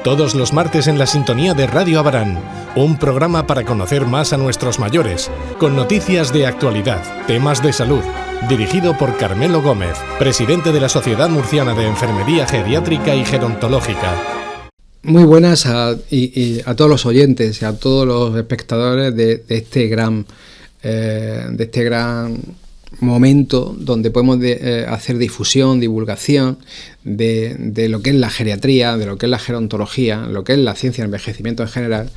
Todos los martes en la sintonía de Radio Abarán, un programa para conocer más a nuestros mayores, con noticias de actualidad, temas de salud, dirigido por Carmelo Gómez, presidente de la Sociedad Murciana de Enfermería Geriátrica y Gerontológica. Muy buenas a todos los oyentes y a todos los espectadores de este gran momento donde podemos hacer difusión, divulgación de lo que es la geriatría, de lo que es la gerontología, lo que es la ciencia del envejecimiento en general,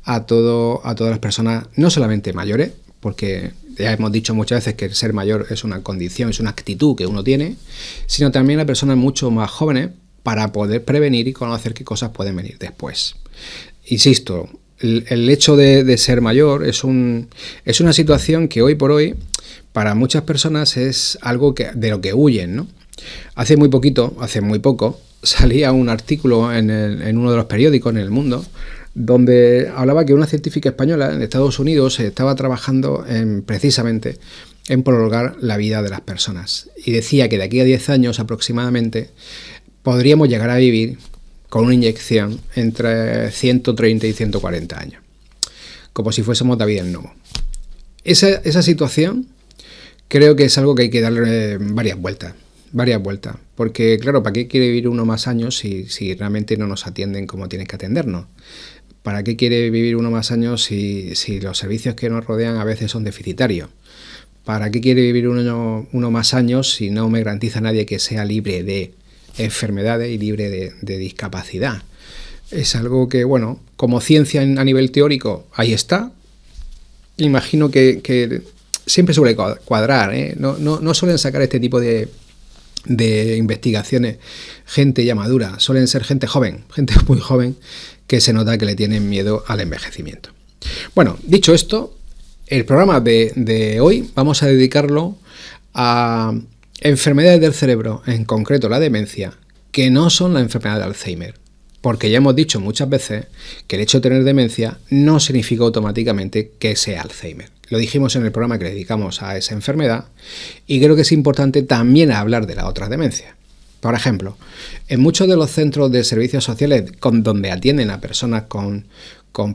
a todas las personas, no solamente mayores, porque ya hemos dicho muchas veces que el ser mayor es una condición, es una actitud que uno tiene, sino también a personas mucho más jóvenes, para poder prevenir y conocer qué cosas pueden venir después. Insisto, el hecho de ser mayor es una situación que hoy por hoy para muchas personas es algo de lo que huyen, ¿no? Hace muy poco, salía un artículo en uno de los periódicos en El Mundo donde hablaba que una científica española en Estados Unidos estaba trabajando precisamente en prolongar la vida de las personas. Y decía que de aquí a 10 años aproximadamente podríamos llegar a vivir con una inyección entre 130 y 140 años, como si fuésemos David el Nomo. Esa situación creo que es algo que hay que darle varias vueltas, porque claro, ¿para qué quiere vivir uno más años si realmente no nos atienden como tienen que atendernos? ¿Para qué quiere vivir uno más años si los servicios que nos rodean a veces son deficitarios? ¿Para qué quiere vivir uno más años si no me garantiza nadie que sea libre de enfermedades y libre de discapacidad? Es algo que, bueno, como ciencia a nivel teórico, ahí está. Imagino que siempre suele cuadrar, ¿eh? No suelen sacar este tipo de investigaciones gente ya madura, suelen ser gente joven, gente muy joven, que se nota que le tienen miedo al envejecimiento. Bueno, dicho esto, el programa de hoy vamos a dedicarlo a enfermedades del cerebro, en concreto la demencia, que no son la enfermedad de Alzheimer. Porque ya hemos dicho muchas veces que el hecho de tener demencia no significa automáticamente que sea Alzheimer. Lo dijimos en el programa que le dedicamos a esa enfermedad y creo que es importante también hablar de las otras demencias. Por ejemplo, en muchos de los centros de servicios sociales donde atienden a personas con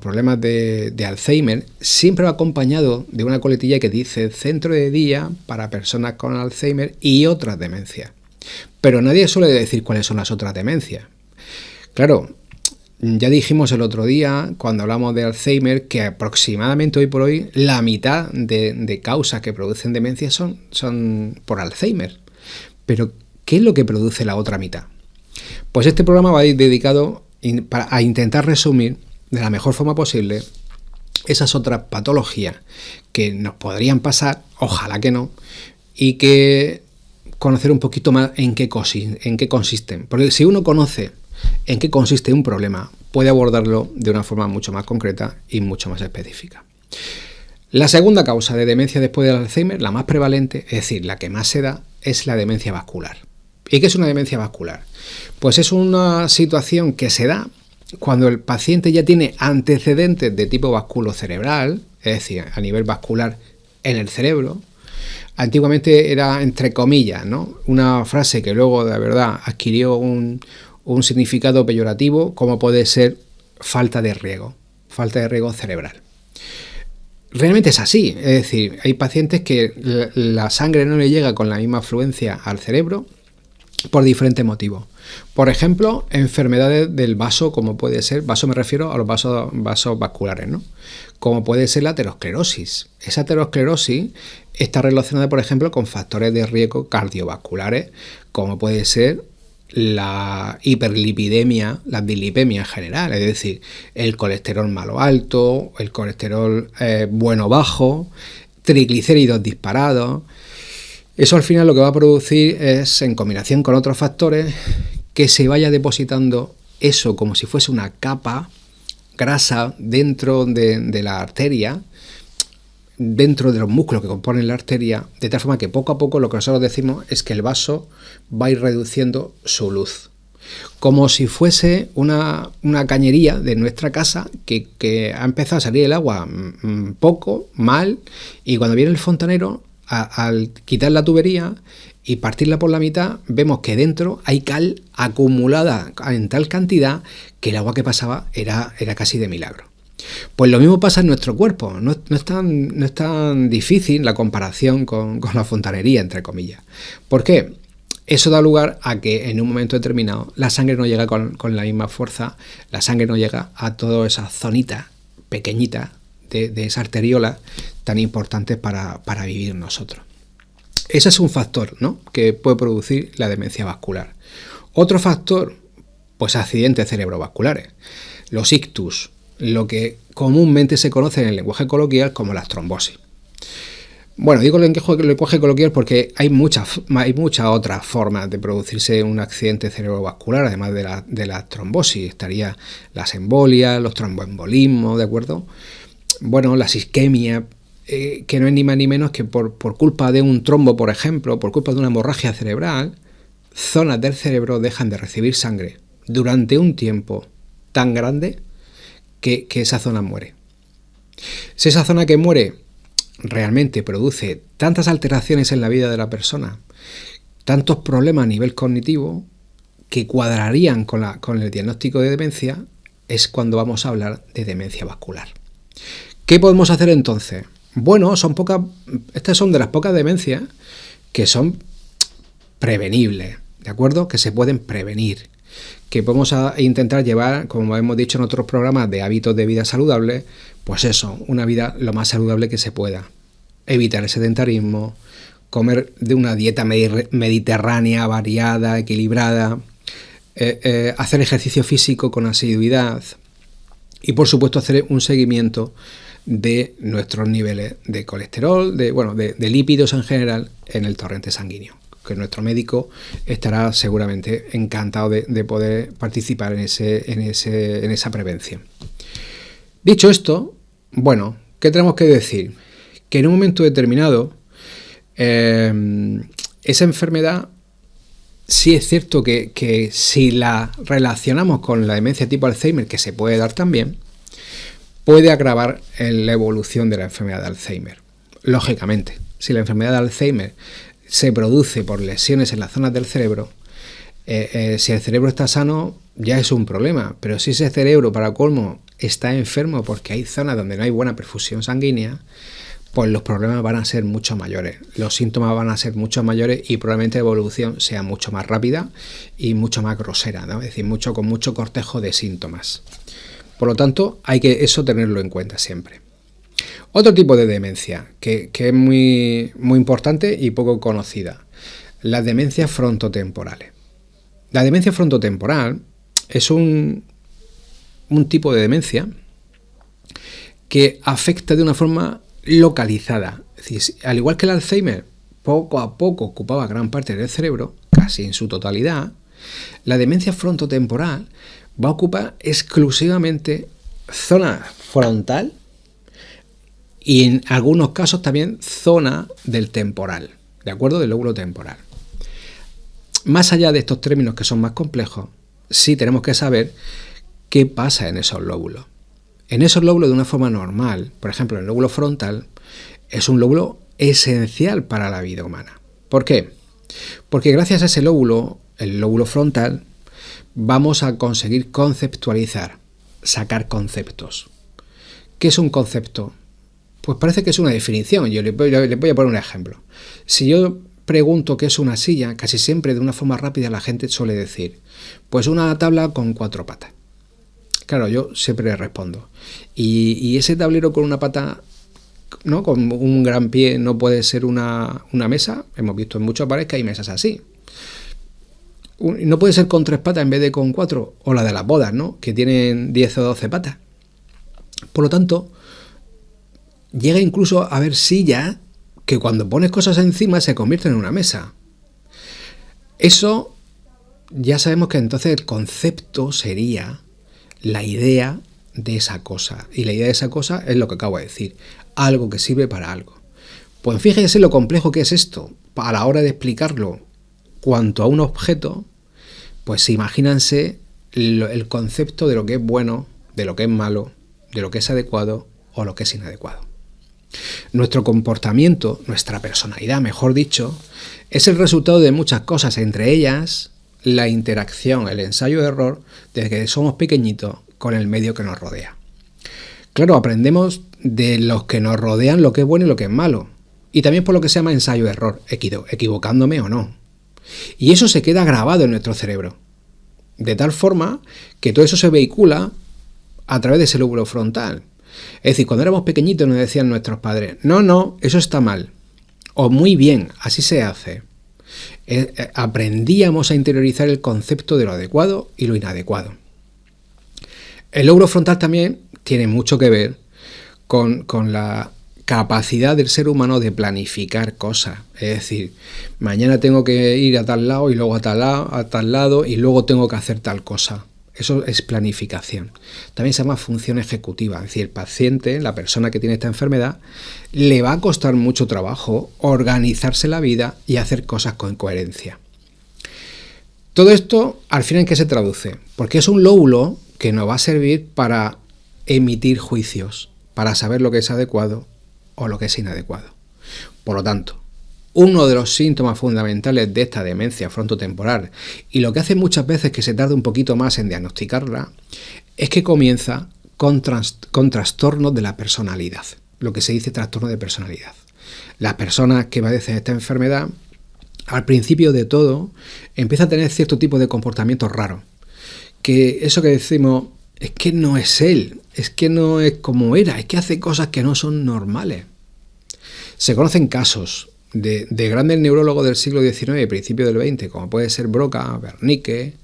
problemas de Alzheimer, siempre va acompañado de una coletilla que dice centro de día para personas con Alzheimer y otras demencias. Pero nadie suele decir cuáles son las otras demencias. Claro, ya dijimos el otro día, cuando hablamos de Alzheimer, que aproximadamente hoy por hoy la mitad de causas que producen demencia son por Alzheimer. Pero, ¿qué es lo que produce la otra mitad? Pues este programa va a ir dedicado a intentar resumir de la mejor forma posible esas otras patologías que nos podrían pasar, ojalá que no, y que conocer un poquito más en qué consisten. Porque si uno conoce en qué consiste un problema, puede abordarlo de una forma mucho más concreta y mucho más específica. La segunda causa de demencia después del Alzheimer, la más prevalente, es decir, la que más se da, es la demencia vascular. ¿Y qué es una demencia vascular? Pues es una situación que se da cuando el paciente ya tiene antecedentes de tipo vasculocerebral, es decir, a nivel vascular en el cerebro. Antiguamente era entre comillas, ¿no? Una frase que luego de verdad adquirió un significado peyorativo, como puede ser falta de riego cerebral. Realmente es así, es decir, hay pacientes que la sangre no le llega con la misma afluencia al cerebro por diferentes motivos. Por ejemplo, enfermedades del vaso, como puede ser, vaso me refiero a los vasos vasculares, ¿no? Como puede ser la aterosclerosis. Esa aterosclerosis está relacionada, por ejemplo, con factores de riesgo cardiovasculares, como puede ser la hiperlipidemia, la dislipemia en general, es decir, el colesterol malo alto, el colesterol bueno bajo, triglicéridos disparados. Eso al final lo que va a producir es, en combinación con otros factores, que se vaya depositando eso como si fuese una capa grasa dentro de la arteria, dentro de los músculos que componen la arteria, de tal forma que poco a poco lo que nosotros decimos es que el vaso va a ir reduciendo su luz. Como si fuese una cañería de nuestra casa que ha empezado a salir el agua poco, mal, y cuando viene el fontanero, al quitar la tubería y partirla por la mitad, vemos que dentro hay cal acumulada en tal cantidad que el agua que pasaba era casi de milagro. Pues lo mismo pasa en nuestro cuerpo. No es tan difícil la comparación con la fontanería, entre comillas. ¿Por qué? Eso da lugar a que en un momento determinado la sangre no llega con la misma fuerza, la sangre no llega a todas esas zonitas pequeñitas de esa arteriola tan importantes para vivir nosotros. Ese es un factor, ¿no?, que puede producir la demencia vascular. Otro factor, pues accidentes cerebrovasculares, los ictus, lo que comúnmente se conoce en el lenguaje coloquial como las trombosis. Bueno, digo lenguaje coloquial porque hay muchas otras formas de producirse un accidente cerebrovascular, además de la trombosis. Estaría las embolias, los tromboembolismos, ¿de acuerdo? Bueno, la isquemia, que no es ni más ni menos que por culpa de un trombo, por ejemplo, por culpa de una hemorragia cerebral, zonas del cerebro dejan de recibir sangre durante un tiempo tan grande que esa zona muere. Si esa zona que muere realmente produce tantas alteraciones en la vida de la persona, tantos problemas a nivel cognitivo que cuadrarían con el diagnóstico de demencia, es cuando vamos a hablar de demencia vascular. ¿Qué podemos hacer entonces? Bueno, estas son de las pocas demencias que son prevenibles, ¿de acuerdo? Que se pueden prevenir, que podemos intentar llevar, como hemos dicho en otros programas de hábitos de vida saludables, pues eso, una vida lo más saludable que se pueda. Evitar el sedentarismo, comer de una dieta mediterránea, variada, equilibrada, hacer ejercicio físico con asiduidad y, por supuesto, hacer un seguimiento de nuestros niveles de colesterol, de lípidos en general en el torrente sanguíneo, que nuestro médico estará seguramente encantado de poder participar en esa prevención. Dicho esto, bueno, ¿qué tenemos que decir? Que en un momento determinado esa enfermedad, sí es cierto que si la relacionamos con la demencia tipo Alzheimer, que se puede dar también, puede agravar la evolución de la enfermedad de Alzheimer. Lógicamente, si la enfermedad de Alzheimer se produce por lesiones en las zonas del cerebro, si el cerebro está sano ya es un problema, pero si ese cerebro, para colmo, está enfermo porque hay zonas donde no hay buena perfusión sanguínea, pues los problemas van a ser mucho mayores, los síntomas van a ser mucho mayores y probablemente la evolución sea mucho más rápida y mucho más grosera, ¿no? Es decir, con mucho cortejo de síntomas. Por lo tanto, hay que eso tenerlo en cuenta siempre. Otro tipo de demencia que es muy, muy importante y poco conocida, las demencias frontotemporales. La demencia frontotemporal es un tipo de demencia que afecta de una forma localizada. Es decir, al igual que el Alzheimer poco a poco ocupaba gran parte del cerebro, casi en su totalidad, la demencia frontotemporal va a ocupar exclusivamente zona frontal y en algunos casos también zona del temporal, ¿de acuerdo? Del lóbulo temporal. Más allá de estos términos que son más complejos, sí tenemos que saber qué pasa en esos lóbulos. En esos lóbulos, de una forma normal, por ejemplo, el lóbulo frontal es un lóbulo esencial para la vida humana. ¿Por qué? Porque gracias a ese lóbulo, el lóbulo frontal, vamos a conseguir conceptualizar, sacar conceptos. ¿Qué es un concepto? Pues parece que es una definición. Yo le voy a poner un ejemplo. Si yo pregunto qué es una silla, casi siempre de una forma rápida la gente suele decir, pues una tabla con 4 patas. Claro, yo siempre respondo. Y ese tablero con una pata, ¿no?, con un gran pie, no puede ser una mesa. Hemos visto en muchos bares que hay mesas así. No puede ser con 3 patas en vez de con 4. O la de las bodas, ¿no?, que tienen 10 o 12 patas. Por lo tanto, llega incluso a haber sillas que cuando pones cosas encima se convierten en una mesa. Eso ya sabemos que entonces el concepto sería la idea de esa cosa. Y la idea de esa cosa es lo que acabo de decir, algo que sirve para algo. Pues fíjense lo complejo que es esto. A la hora de explicarlo cuanto a un objeto, pues imagínense el concepto de lo que es bueno, de lo que es malo, de lo que es adecuado o lo que es inadecuado. Nuestro comportamiento, nuestra personalidad, mejor dicho, es el resultado de muchas cosas, entre ellas la interacción, el ensayo-error, desde que somos pequeñitos con el medio que nos rodea. Claro, aprendemos de los que nos rodean lo que es bueno y lo que es malo. Y también por lo que se llama ensayo-error, equivocándome o no. Y eso se queda grabado en nuestro cerebro. De tal forma que todo eso se vehicula a través de ese lóbulo frontal. Es decir, cuando éramos pequeñitos nos decían nuestros padres, no, eso está mal. O muy bien, así se hace. Aprendíamos a interiorizar el concepto de lo adecuado y lo inadecuado. El lóbulo frontal también tiene mucho que ver con la capacidad del ser humano de planificar cosas. Es decir, mañana tengo que ir a tal lado y luego a tal lado y luego tengo que hacer tal cosa. Eso es planificación. También se llama función ejecutiva. Es decir, el paciente, la persona que tiene esta enfermedad, le va a costar mucho trabajo organizarse la vida y hacer cosas con coherencia. Todo esto, al final, ¿en qué se traduce? Porque es un lóbulo que nos va a servir para emitir juicios, para saber lo que es adecuado o lo que es inadecuado. Por lo tanto, uno de los síntomas fundamentales de esta demencia frontotemporal, y lo que hace muchas veces que se tarde un poquito más en diagnosticarla, es que comienza con trastornos de la personalidad, lo que se dice trastorno de personalidad. Las personas que padecen esta enfermedad, al principio de todo, empiezan a tener cierto tipo de comportamientos raros, que eso que decimos es que no es él, es que no es como era, es que hace cosas que no son normales. Se conocen casos de grandes neurólogos del siglo XIX y principio del XX, como puede ser Broca, Wernicke,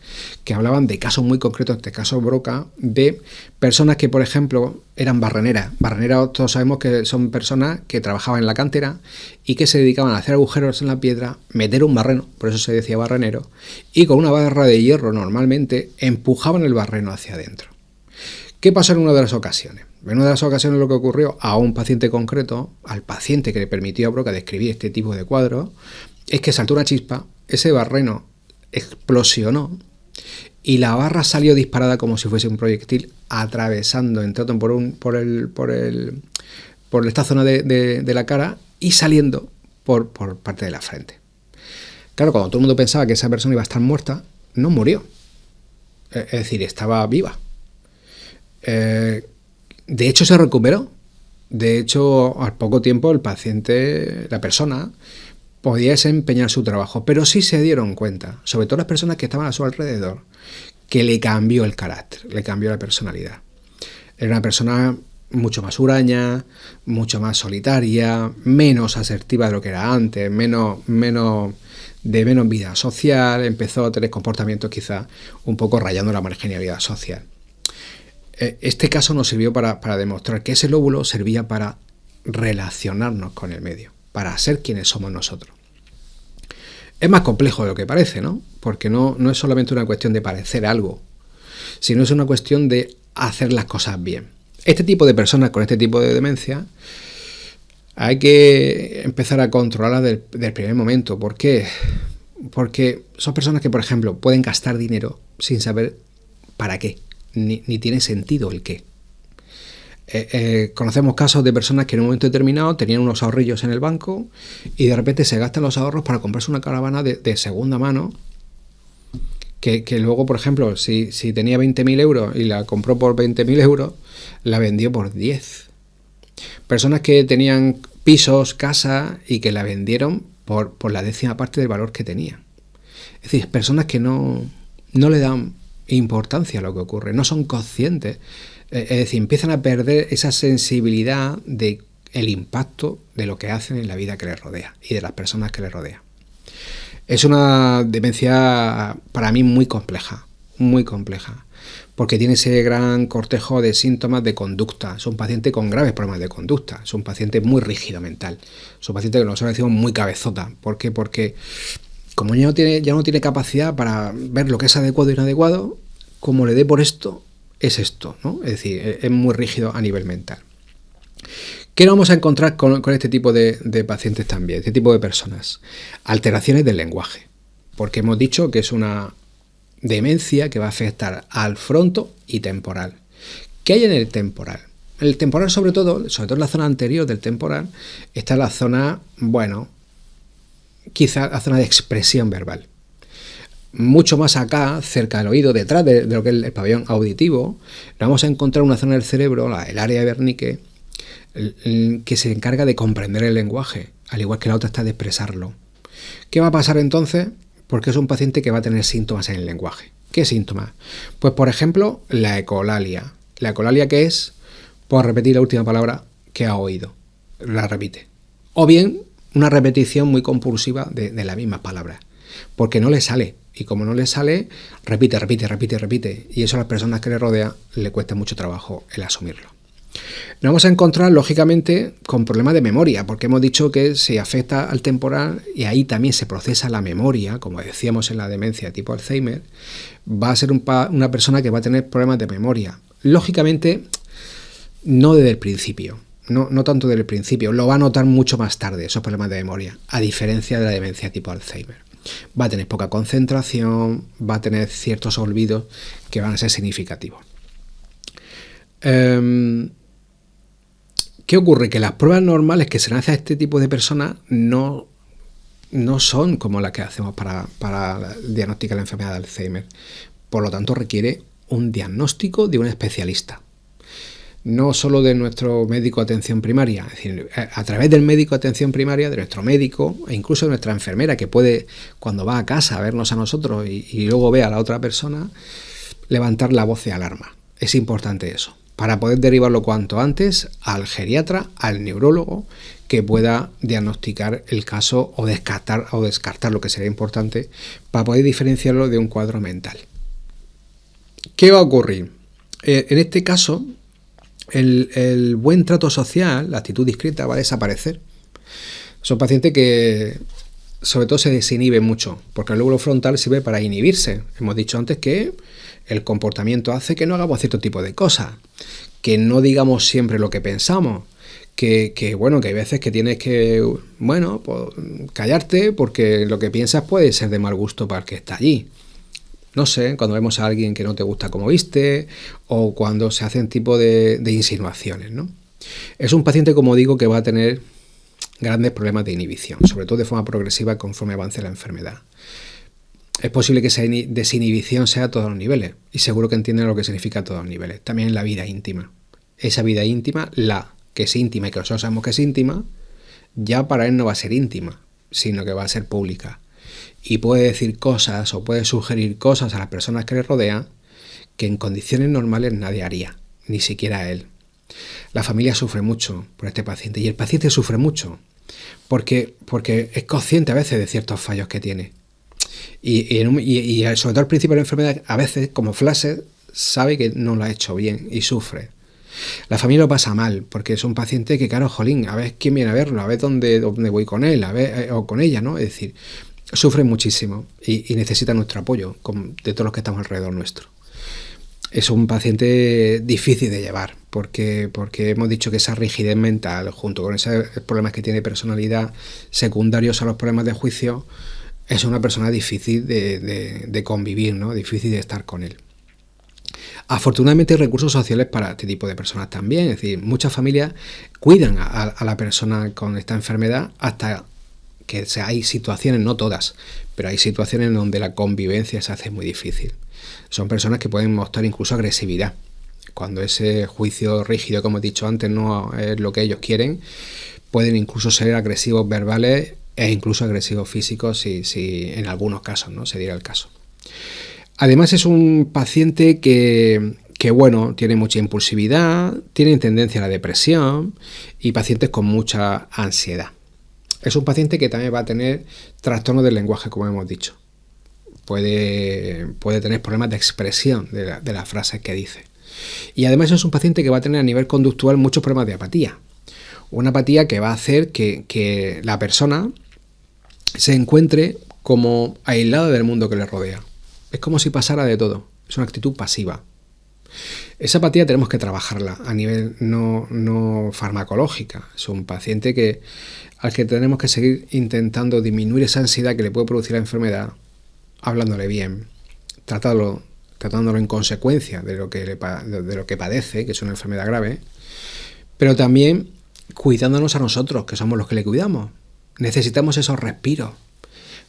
que hablaban de casos muy concretos, este caso Broca, de personas que, por ejemplo, eran barreneras. Barreneras, todos sabemos que son personas que trabajaban en la cantera y que se dedicaban a hacer agujeros en la piedra, meter un barreno, por eso se decía barrenero, y con una barra de hierro normalmente empujaban el barreno hacia adentro. ¿Qué pasó en una de las ocasiones? En una de las ocasiones lo que ocurrió a un paciente concreto, al paciente que le permitió a Broca describir este tipo de cuadros, es que saltó una chispa, ese barreno explosionó y la barra salió disparada como si fuese un proyectil, atravesando, entrando por esta zona de la cara y saliendo por parte de la frente. Claro, cuando todo el mundo pensaba que esa persona iba a estar muerta, no murió. Es decir, estaba viva. De hecho, se recuperó. De hecho, al poco tiempo el paciente, la persona, podía desempeñar su trabajo, pero sí se dieron cuenta, sobre todo las personas que estaban a su alrededor, que le cambió el carácter, le cambió la personalidad. Era una persona mucho más huraña, mucho más solitaria, menos asertiva de lo que era antes, menos vida social, empezó a tener comportamientos quizá un poco rayando la marginalidad social. Este caso nos sirvió para demostrar que ese lóbulo servía para relacionarnos con el medio, para ser quienes somos nosotros. Es más complejo de lo que parece, ¿no? Porque no es solamente una cuestión de parecer algo, sino es una cuestión de hacer las cosas bien. Este tipo de personas con este tipo de demencia hay que empezar a controlarlas del primer momento. ¿Por qué? Porque son personas que, por ejemplo, pueden gastar dinero sin saber para qué. Ni tiene sentido el qué. Conocemos casos de personas que en un momento determinado tenían unos ahorrillos en el banco y de repente se gastan los ahorros para comprarse una caravana de segunda mano que luego, por ejemplo, si tenía 20.000 euros y la compró por 20.000 euros, la vendió por 10. Personas que tenían pisos, casas y que la vendieron por la 10ª parte del valor que tenían. Es decir, personas que no le dan importancia a lo que ocurre, no son conscientes, es decir, empiezan a perder esa sensibilidad de el impacto de lo que hacen en la vida que les rodea y de las personas que les rodean. Es una demencia para mí muy compleja, porque tiene ese gran cortejo de síntomas de conducta. Es un paciente con graves problemas de conducta, es un paciente muy rígido mental, es un paciente que nosotros decimos muy cabezota. ¿Por qué? Porque como ya no tiene capacidad para ver lo que es adecuado e inadecuado, como le dé por esto, es esto, ¿no? Es decir, es muy rígido a nivel mental. ¿Qué nos vamos a encontrar con este tipo de pacientes también, este tipo de personas? Alteraciones del lenguaje, porque hemos dicho que es una demencia que va a afectar al fronto y temporal. ¿Qué hay en el temporal? El temporal, sobre todo en la zona anterior del temporal, está la zona, bueno, quizá la zona de expresión verbal. Mucho más acá, cerca del oído, detrás de lo que es el pabellón auditivo, vamos a encontrar una zona del cerebro, el área de Wernicke, que se encarga de comprender el lenguaje, al igual que la otra está de expresarlo. ¿Qué va a pasar entonces? Porque es un paciente que va a tener síntomas en el lenguaje. ¿Qué síntomas? Pues, por ejemplo, la ecolalia. ¿La ecolalia qué es? Pues repetir la última palabra que ha oído. La repite. O bien, una repetición muy compulsiva de la misma palabra. Porque no le sale. Y como no le sale, repite. Y eso a las personas que le rodean le cuesta mucho trabajo el asumirlo. Nos vamos a encontrar, lógicamente, con problemas de memoria, porque hemos dicho que se afecta al temporal y ahí también se procesa la memoria, como decíamos en la demencia tipo Alzheimer. Va a ser una persona que va a tener problemas de memoria. Lógicamente, no desde el principio, no tanto desde el principio, lo va a notar mucho más tarde, esos problemas de memoria, a diferencia de la demencia tipo Alzheimer. Va a tener poca concentración, va a tener ciertos olvidos que van a ser significativos. ¿Qué ocurre? Que las pruebas normales que se le hacen a este tipo de personas no son como las que hacemos para diagnosticar la enfermedad de Alzheimer. Por lo tanto, requiere un diagnóstico de un especialista. No solo de nuestro médico de atención primaria, es decir, a través del médico de atención primaria, de nuestro médico e incluso de nuestra enfermera, que puede, cuando va a casa a vernos a nosotros y luego ve a la otra persona, levantar la voz de alarma. Es importante eso, para poder derivarlo cuanto antes al geriatra, al neurólogo, que pueda diagnosticar el caso o descartar lo que sería importante para poder diferenciarlo de un cuadro mental. ¿Qué va a ocurrir? En este caso, el buen trato social, la actitud discreta, va a desaparecer. Son pacientes que sobre todo se desinhiben mucho, porque el lóbulo frontal sirve para inhibirse. Hemos dicho antes que el comportamiento hace que no hagamos cierto tipo de cosas, que no digamos siempre lo que pensamos, que hay veces que tienes que, pues, callarte porque lo que piensas puede ser de mal gusto para el que está allí. No sé, cuando vemos a alguien que no te gusta como viste, o cuando se hacen tipo de insinuaciones, ¿no? Es un paciente, como digo, que va a tener grandes problemas de inhibición, sobre todo de forma progresiva conforme avance la enfermedad. Es posible que esa desinhibición sea a todos los niveles, y seguro que entienden lo que significa a todos los niveles. También en la vida íntima. Esa vida íntima, que es íntima y que nosotros sabemos que es íntima, ya para él no va a ser íntima, sino que va a ser pública. Y puede decir cosas o puede sugerir cosas a las personas que le rodean que en condiciones normales nadie haría, ni siquiera él. La familia sufre mucho por este paciente y el paciente sufre mucho porque es consciente a veces de ciertos fallos que tiene. Y sobre todo al principio de la enfermedad, a veces como flashes, sabe que no lo ha hecho bien y sufre. La familia lo pasa mal porque es un paciente que, claro, jolín, a ver quién viene a verlo, a ver dónde voy con él, a ver, o con ella, ¿no? Es decir, sufre muchísimo y necesita nuestro apoyo de todos los que estamos alrededor nuestro. Es un paciente difícil de llevar porque hemos dicho que esa rigidez mental junto con esos problemas que tiene de personalidad secundarios a los problemas de juicio es una persona difícil de convivir, ¿no? Difícil de estar con él. Afortunadamente hay recursos sociales para este tipo de personas también, es decir, muchas familias cuidan a la persona con esta enfermedad hasta que hay situaciones, no todas, pero hay situaciones en donde la convivencia se hace muy difícil. Son personas que pueden mostrar incluso agresividad. Cuando ese juicio rígido, como he dicho antes, no es lo que ellos quieren, pueden incluso ser agresivos verbales e incluso agresivos físicos si en algunos casos, ¿no? Se diera el caso. Además es un paciente que tiene mucha impulsividad, tiene tendencia a la depresión y pacientes con mucha ansiedad. Es un paciente que también va a tener trastornos del lenguaje, como hemos dicho. Puede tener problemas de expresión de las frases que dice. Y además es un paciente que va a tener a nivel conductual muchos problemas de apatía. Una apatía que va a hacer que la persona se encuentre como aislada del mundo que le rodea. Es como si pasara de todo. Es una actitud pasiva. Esa apatía tenemos que trabajarla a nivel no farmacológica. Es un paciente al que tenemos que seguir intentando disminuir esa ansiedad que le puede producir la enfermedad, hablándole bien, tratándolo tratándolo en consecuencia de lo que padece, que es una enfermedad grave, pero también cuidándonos a nosotros, que somos los que le cuidamos. Necesitamos esos respiros,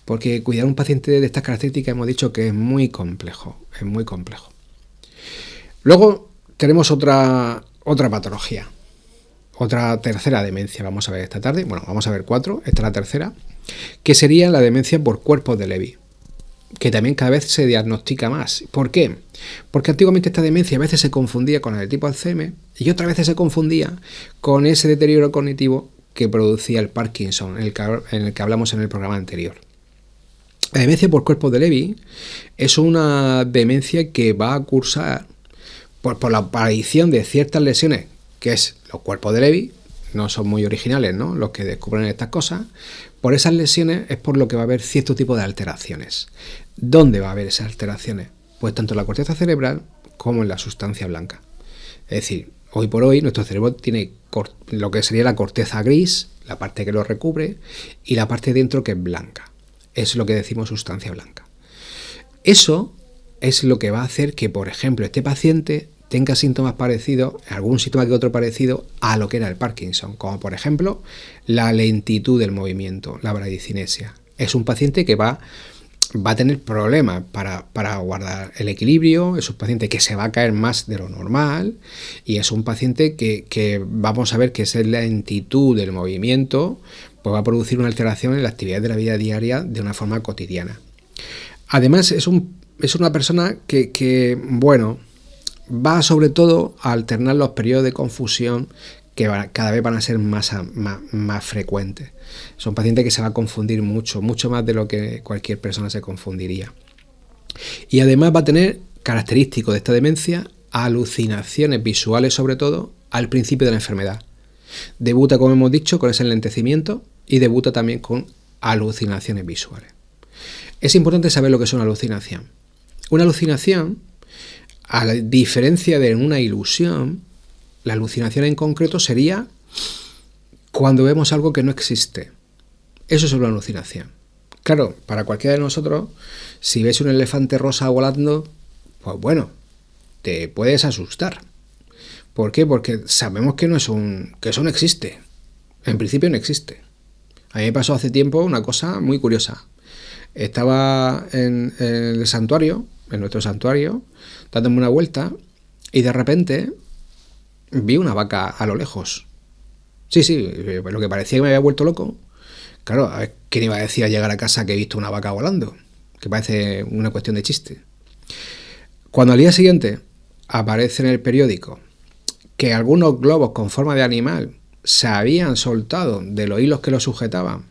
porque cuidar a un paciente de estas características hemos dicho que es muy complejo, es muy complejo. Luego tenemos otra patología, otra tercera demencia, vamos a ver esta tarde, bueno, vamos a ver 4, esta es la tercera, que sería la demencia por cuerpos de Lewy, que también cada vez se diagnostica más. ¿Por qué? Porque antiguamente esta demencia a veces se confundía con el tipo Alzheimer y otras veces se confundía con ese deterioro cognitivo que producía el Parkinson, en el que hablamos en el programa anterior. La demencia por cuerpos de Lewy es una demencia que va a cursar por la aparición de ciertas lesiones, que es los cuerpos de Lewy, no son muy originales, ¿no?, los que descubren estas cosas. Por esas lesiones es por lo que va a haber cierto tipo de alteraciones. ¿Dónde va a haber esas alteraciones? Pues tanto en la corteza cerebral como en la sustancia blanca. Es decir, hoy por hoy nuestro cerebro tiene lo que sería la corteza gris, la parte que lo recubre, y la parte de dentro que es blanca. Es lo que decimos sustancia blanca. Eso es lo que va a hacer que, por ejemplo, este paciente tenga síntomas parecidos, algún síntoma que otro parecido a lo que era el Parkinson, como por ejemplo la lentitud del movimiento, la bradicinesia. Es un paciente que va a tener problemas para guardar el equilibrio, es un paciente que se va a caer más de lo normal y es un paciente que vamos a ver que esa lentitud del movimiento pues va a producir una alteración en la actividad de la vida diaria de una forma cotidiana. Además es una persona que va sobre todo a alternar los periodos de confusión que cada vez van a ser más frecuentes. Son pacientes que se va a confundir mucho más de lo que cualquier persona se confundiría. Y además va a tener característico de esta demencia alucinaciones visuales, sobre todo al principio de la enfermedad. Debuta, como hemos dicho, con ese enlentecimiento y debuta también con alucinaciones visuales. Es importante saber lo que es una alucinación. Una alucinación, a la diferencia de una ilusión, la alucinación en concreto sería cuando vemos algo que no existe. Eso es una alucinación. Claro, para cualquiera de nosotros, si ves un elefante rosa volando, pues bueno, te puedes asustar. ¿Por qué? Porque sabemos que eso no existe. En principio no existe. A mí me pasó hace tiempo una cosa muy curiosa. Estaba en el santuario, en nuestro santuario, dándome una vuelta y de repente vi una vaca a lo lejos. Sí, lo que parecía que me había vuelto loco. Claro, a ver, ¿quién iba a decir al llegar a casa que he visto una vaca volando? Que parece una cuestión de chiste. Cuando al día siguiente aparece en el periódico que algunos globos con forma de animal se habían soltado de los hilos que los sujetaban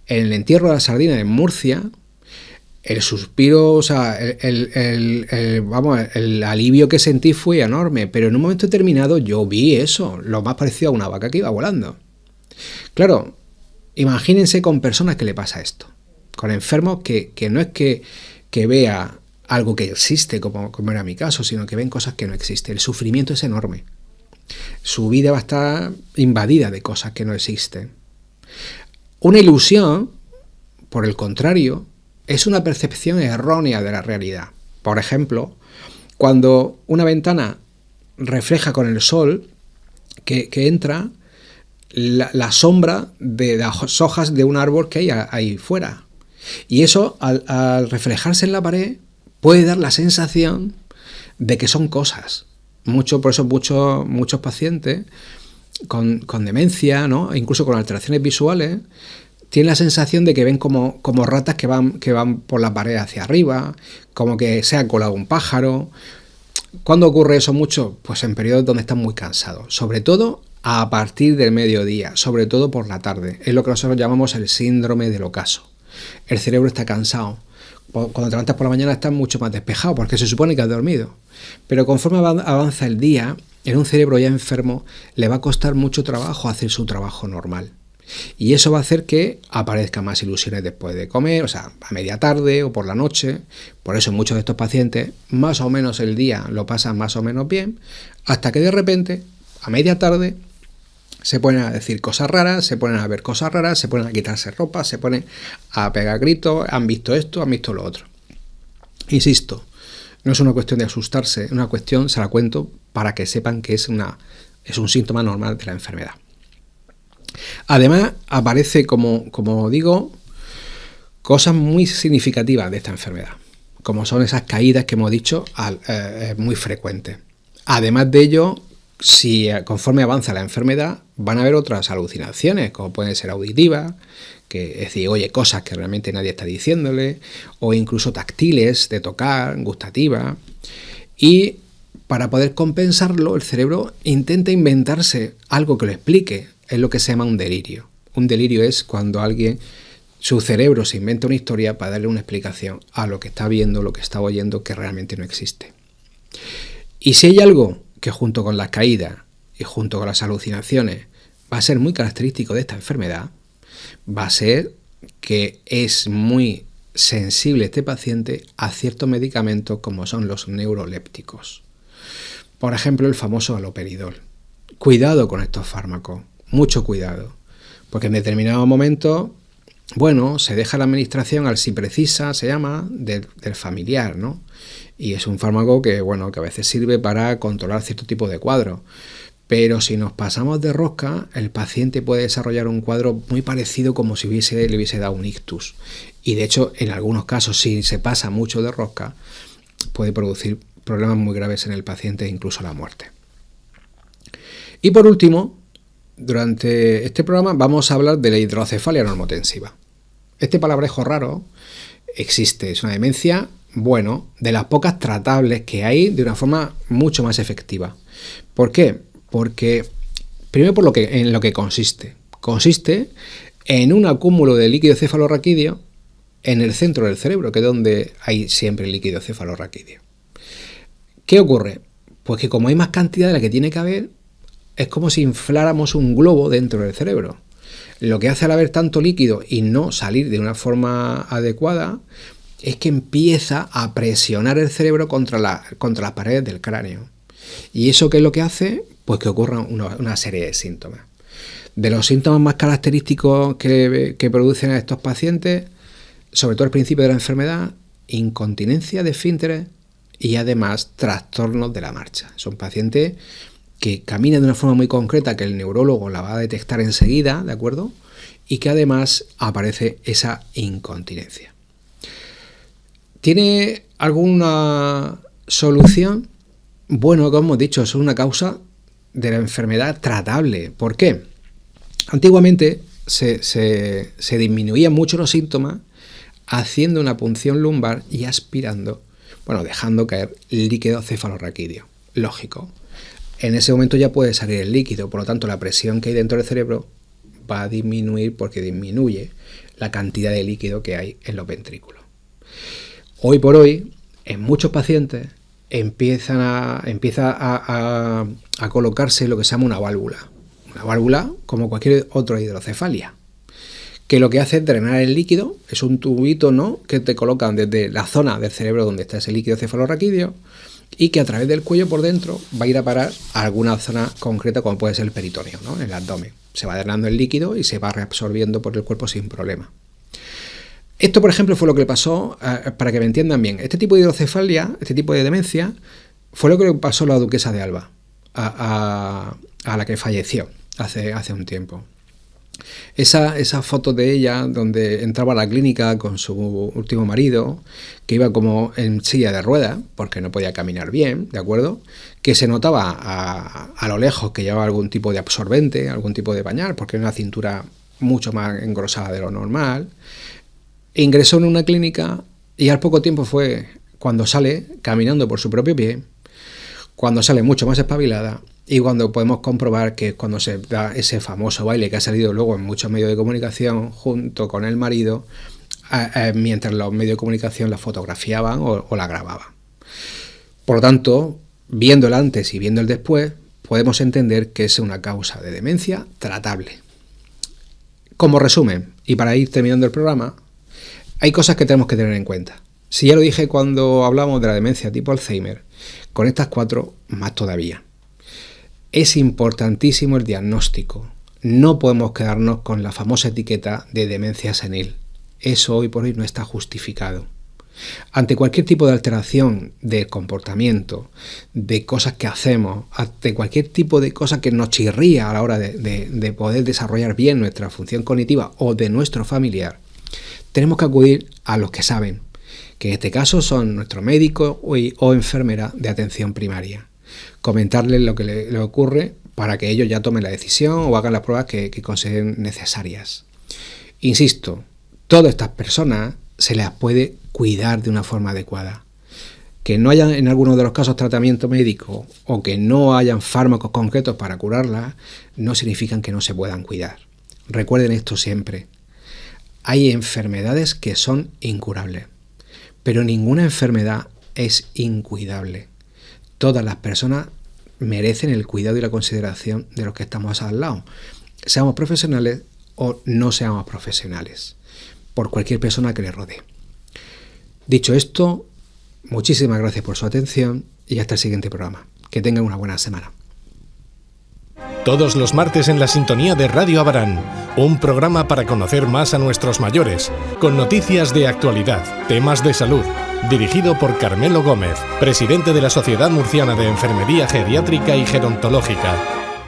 en el entierro de la sardina en Murcia, el suspiro, o sea, el alivio que sentí fue enorme, pero en un momento determinado yo vi eso, lo más parecido a una vaca que iba volando. Claro, imagínense con personas que le pasa esto, con enfermos que no es que vea algo que existe, como era mi caso, sino que ven cosas que no existen. El sufrimiento es enorme. Su vida va a estar invadida de cosas que no existen. Una ilusión, por el contrario, es una percepción errónea de la realidad. Por ejemplo, cuando una ventana refleja con el sol que entra la sombra de las hojas de un árbol que hay ahí fuera. Y eso, al reflejarse en la pared, puede dar la sensación de que son cosas. Por eso muchos pacientes con demencia, ¿no?, incluso con alteraciones visuales, tienen la sensación de que ven como ratas que van por la pared hacia arriba, como que se ha colado un pájaro. ¿Cuándo ocurre eso mucho? Pues en periodos donde están muy cansados, sobre todo a partir del mediodía, sobre todo por la tarde. Es lo que nosotros llamamos el síndrome del ocaso. El cerebro está cansado. Cuando te levantas por la mañana estás mucho más despejado porque se supone que has dormido. Pero conforme avanza el día, en un cerebro ya enfermo le va a costar mucho trabajo hacer su trabajo normal. Y eso va a hacer que aparezcan más ilusiones después de comer, o sea, a media tarde o por la noche. Por eso muchos de estos pacientes más o menos el día lo pasan más o menos bien, hasta que de repente, a media tarde, se ponen a decir cosas raras, se ponen a ver cosas raras, se ponen a quitarse ropa, se ponen a pegar gritos, han visto esto, han visto lo otro. Insisto, No es una cuestión de asustarse, es una cuestión, se la cuento para que sepan que es un síntoma normal de la enfermedad. Además, aparece, como digo, cosas muy significativas de esta enfermedad, como son esas caídas que hemos dicho, muy frecuentes. Además de ello, si conforme avanza la enfermedad, van a haber otras alucinaciones, como pueden ser auditivas, que es decir, oye cosas que realmente nadie está diciéndole, o incluso táctiles, de tocar, gustativas. Y para poder compensarlo, el cerebro intenta inventarse algo que lo explique. Es lo que se llama un delirio. Un delirio es cuando su cerebro se inventa una historia para darle una explicación a lo que está viendo, lo que está oyendo, que realmente no existe. Y si hay algo que junto con las caídas y junto con las alucinaciones va a ser muy característico de esta enfermedad, va a ser que es muy sensible este paciente a ciertos medicamentos como son los neurolépticos. Por ejemplo, el famoso haloperidol. Cuidado con estos fármacos, mucho cuidado, porque en determinados momentos, se deja la administración al si precisa, se llama, del familiar, ¿no? Y es un fármaco que a veces sirve para controlar cierto tipo de cuadros. Pero si nos pasamos de rosca, el paciente puede desarrollar un cuadro muy parecido como si le hubiese dado un ictus. Y de hecho, en algunos casos, si se pasa mucho de rosca, puede producir problemas muy graves en el paciente e incluso la muerte. Y por último, durante este programa vamos a hablar de la hidrocefalia normotensiva. Este palabrejo raro existe, es una demencia, de las pocas tratables que hay de una forma mucho más efectiva. ¿Por qué? Porque, primero en lo que consiste. Consiste en un acúmulo de líquido cefalorraquídeo en el centro del cerebro, que es donde hay siempre líquido cefalorraquídeo. ¿Qué ocurre? Pues que como hay más cantidad de la que tiene que haber, es como si infláramos un globo dentro del cerebro. Lo que hace al haber tanto líquido y no salir de una forma adecuada es que empieza a presionar el cerebro contra las paredes del cráneo. ¿Y eso qué es lo que hace? Pues que ocurran una serie de síntomas. De los síntomas más característicos que producen a estos pacientes, sobre todo al principio de la enfermedad, incontinencia de esfínteres y además trastornos de la marcha. Son pacientes que caminan de una forma muy concreta que el neurólogo la va a detectar enseguida, ¿de acuerdo? Y que además aparece esa incontinencia. ¿Tiene alguna solución? Como hemos dicho, es una causa de la enfermedad tratable. ¿Por qué? Antiguamente se disminuían mucho los síntomas haciendo una punción lumbar y aspirando, dejando caer el líquido cefalorraquídeo. Lógico. En ese momento ya puede salir el líquido, por lo tanto la presión que hay dentro del cerebro va a disminuir porque disminuye la cantidad de líquido que hay en los ventrículos. Hoy por hoy, en muchos pacientes empieza a colocarse lo que se llama una válvula. Una válvula como cualquier otra hidrocefalia, que lo que hace es drenar el líquido. Es un tubito, ¿no?, que te colocan desde la zona del cerebro donde está ese líquido cefalorraquídeo y que a través del cuello por dentro va a ir a parar a alguna zona concreta, como puede ser el peritoneo, ¿no?, en el abdomen. Se va drenando el líquido y se va reabsorbiendo por el cuerpo sin problema. Esto, por ejemplo, fue lo que le pasó, para que me entiendan bien, este tipo de hidrocefalia, este tipo de demencia, fue lo que le pasó a la duquesa de Alba, a la que falleció hace un tiempo. Esa foto de ella donde entraba a la clínica con su último marido, que iba como en silla de ruedas porque no podía caminar bien, ¿de acuerdo? Que se notaba a lo lejos que llevaba algún tipo de absorbente, algún tipo de pañal, porque era una cintura mucho más engrosada de lo normal. Ingresó en una clínica y al poco tiempo fue cuando sale caminando por su propio pie, cuando sale mucho más espabilada y cuando podemos comprobar que cuando se da ese famoso baile que ha salido luego en muchos medios de comunicación junto con el marido, mientras los medios de comunicación la fotografiaban o la grababan. Por lo tanto, viendo el antes y viendo el después, podemos entender que es una causa de demencia tratable. Como resumen, y para ir terminando el programa, hay cosas que tenemos que tener en cuenta. Si ya lo dije cuando hablamos de la demencia tipo Alzheimer, con estas 4 más todavía. Es importantísimo el diagnóstico. No podemos quedarnos con la famosa etiqueta de demencia senil. Eso hoy por hoy no está justificado. Ante cualquier tipo de alteración de comportamiento, de cosas que hacemos, ante cualquier tipo de cosa que nos chirría a la hora de poder desarrollar bien nuestra función cognitiva o de nuestro familiar, tenemos que acudir a los que saben, que en este caso son nuestro médico o enfermera de atención primaria. Comentarles lo que le ocurre para que ellos ya tomen la decisión o hagan las pruebas que consideren necesarias. Insisto, todas estas personas se las puede cuidar de una forma adecuada. Que no haya en algunos de los casos tratamiento médico o que no hayan fármacos concretos para curarlas no significan que no se puedan cuidar. Recuerden esto siempre. Hay enfermedades que son incurables, pero ninguna enfermedad es incuidable. Todas las personas merecen el cuidado y la consideración de los que estamos al lado, seamos profesionales o no seamos profesionales, por cualquier persona que les rodee. Dicho esto, muchísimas gracias por su atención y hasta el siguiente programa. Que tengan una buena semana. Todos los martes en la sintonía de Radio Abarán, un programa para conocer más a nuestros mayores, con noticias de actualidad, temas de salud, dirigido por Carmelo Gómez, presidente de la Sociedad Murciana de Enfermería Geriátrica y Gerontológica.